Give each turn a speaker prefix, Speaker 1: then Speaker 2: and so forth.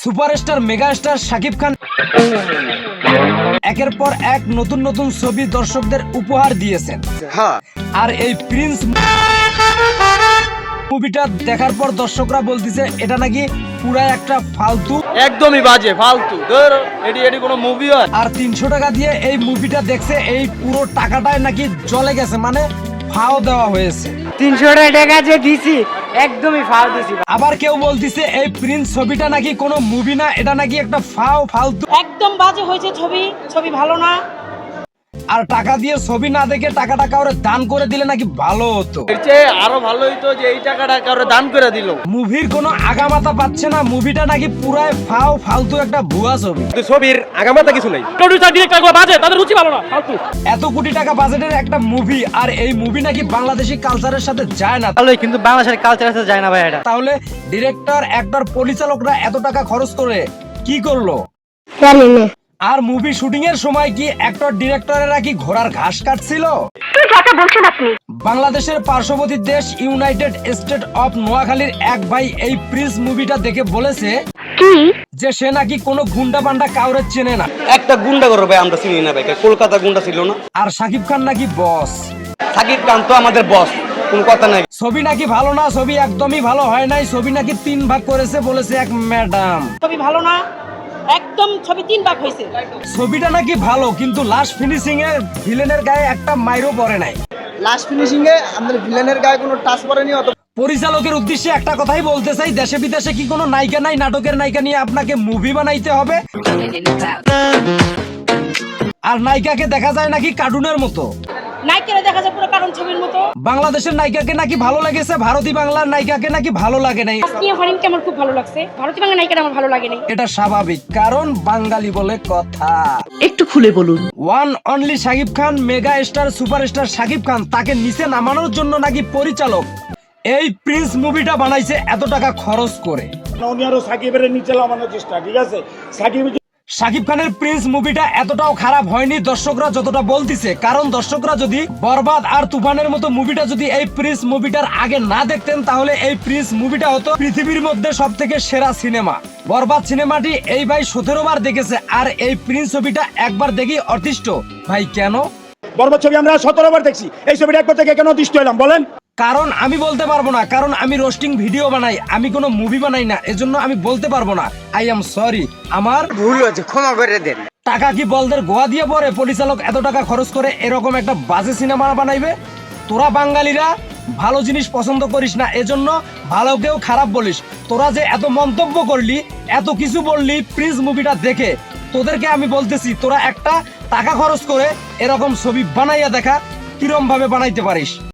Speaker 1: Superstar megastar Shakib Khan একের পর এক নতুন নতুন ছবি দর্শকদের উপহার দিয়েছেন। আর এই প্রিন্স মুভিটা দেখার পর দর্শকরা বলতেছে এটা নাকি পুরা একটা ফালতু,
Speaker 2: একদমই বাজে, ফালতু। এটি কোনো মুভি হয়?
Speaker 1: আর 300 টাকা দিয়ে এই মুভিটা দেখছে, এই পুরো টাকাটাই নাকি জলে গেছে, মানে ফাও দেওয়া হয়েছে।
Speaker 3: 300 টাকা যে দিছি একদমই ফাও দিছি।
Speaker 1: আবার কেউ বলতিছে এই প্রিন্স ছবিটা নাকি কোনো মুভি না, এটা নাকি একটা ফালতু,
Speaker 4: একদম বাজে হয়েছে ছবি ভালো না।
Speaker 1: আর টাকা দিয়ে ছবি না দেখে টাকাটা কাউরে দান করে দিলে নাকি ভালো হতো।
Speaker 2: এর চেয়ে আরো ভালো হইতো যে এই টাকাটা কারো দান করে দিল।
Speaker 1: মুভির কোনো আগামাতা পাচ্ছে না, মুভিটা নাকি পুরাই ফালতু একটা ভুয়া ছবি।
Speaker 2: ছবির আগামাতা কিছু নাই, প্রোডিউসার ডিরেক্টর বাজে, তাদের রুচি ভালো না, ফালতু।
Speaker 1: এত কোটি টাকা বাজেটের একটা মুভি, আর এই মুভি নাকি বাংলাদেশি কালচারের সাথে যায় না।
Speaker 3: ভালোই, কিন্তু বাংলাদেশের কালচারের সাথে যায় না ভাই এটা।
Speaker 1: তাহলে ডিরেক্টর, অ্যাক্টর, পরিচালকরা এত টাকা খরচ করে কি করলো? আর মুভি শুটিং এর সময় কি অ্যাক্টর ডিরেক্টরেরা কি ঘোড়ার ঘাস কাটছিল? বাংলাদেশের পার্শ্ববর্তী দেশ ইউনাইটেড স্টেট অফ নোয়াখালীর এক ভাই এই প্রিন্স মুভিটা দেখে বলেছে যে সে নাকি কোনো গুন্ডা পান্ডা কাউরে চেনে না।
Speaker 5: একটা গুন্ডা করো ভাই, আমরা চিনি না ভাই, কলকাতা গুন্ডা ছিল না।
Speaker 1: আর শাকিব খান নাকি বস,
Speaker 5: শাকিব খান তো আমাদের বস, কোনো কথা নাই।
Speaker 1: ছবি নাকি ভালো না, ছবি একদমই ভালো হয় নাই, ছবি নাকি 3 ভাগ করেছে বলেছে এক ম্যাডাম।
Speaker 4: ছবি ভালো না, একদম ছবি 3 ভাগ হয়েছে।
Speaker 1: ছবিটা নাকি ভালো, কিন্তু লাস্ট ফিনিশিং এ ভিলেনের গায়ে একটা মাইরও পড়ে নাই।
Speaker 2: লাস্ট ফিনিশিং এ আমাদের ভিলেনের গায়ে কোনো টাচ পড়েনি। অত
Speaker 1: পরিচালকের উদ্দেশ্যে একটা কথাই বলতে চাই, দেশে বিদেশে কি কোনো নায়িকা নাই, নাটকের নায়িকা নিয়ে আপনাকে মুভি বানাইতে হবে? আর নায়িকাকে দেখা যায় নাকি কার্টুনের মতো,
Speaker 4: নায়িকারা দেখা যায় পুরো কারণ ছবির মতো।
Speaker 1: বাংলাদেশের নায়িকাকে নাকি ভালো লেগেছে, ভারতী বাংলার নায়িকাকে নাকি ভালো লাগে নাই।
Speaker 4: তাসনিয়া ফারিনকে আমার খুব ভালো লাগছে, ভারতীয় বাংলা নায়িকাটা আমার ভালো লাগে নাই।
Speaker 1: এটা স্বাভাবিক, কারণ বাঙালি বলে কথা।
Speaker 6: একটু খুলে বলুন।
Speaker 1: One only Shakib Khan, mega star superstar Shakib Khan, তাকে নিচে নামানোর জন্য নাকি পরিচালক এই প্রিন্স মুভিটা বানাইছে এত টাকা খরচ করে।
Speaker 7: উনি আরো সাকিবের নিচে নামানোর চেষ্টা, ঠিক আছে।
Speaker 1: শাকিব খানের প্রিন্স মুভিটা এতটাও খারাপ হয়নি দর্শকরা যতটা বলতিছে, কারণ দর্শকরা যদি বরবাদ আর তুফানের মতো মুভিটা যদি এই প্রিন্স মুভিটার আগে না দেখতেন, তাহলে এই প্রিন্স মুভিটা হতো পৃথিবীর মধ্যে সবথেকে সেরা সিনেমা। বরবাদ সিনেমাটি এই ভাই 17 বার দেখেছে, আর এই প্রিন্স ছবিটা একবার দেখি অতিষ্ঠ। ভাই কেন?
Speaker 7: বরবাদ ছবি আমরা 17 বার দেখছি, এই ছবিটা একবার থেকে কেন অতিষ্ঠ হলাম বলেন?
Speaker 1: কারণ আমি বলতে পারবো না, কারণ আমি রোস্টিং ভিডিও বানাই, আমি কোনো মুভি বানাই না, এজন্য আমি বলতে পারবো না। আই এম সরি, আমার
Speaker 5: ভুল হয়েছে, ক্ষমা করে দেন।
Speaker 1: টাকা কি বলদের গোয়া দিয়ে পরে পরিচালক এত টাকা খরচ করে এরকম একটা বাজে সিনেমা বানাইবে? তোরা বাঙালিরা ভালো জিনিস পছন্দ করিস না, এজন্য ভালোকেও খারাপ বলিস। তোরা যে এত মন্তব্য করলি, এত কিছু বললি প্রিন্স মুভিটা দেখে, তোদেরকে আমি বলতেছি তোরা একটা টাকা খরচ করে এরকম ছবি বানাইয়া দেখা কিরম ভাবে বানাইতে পারিস।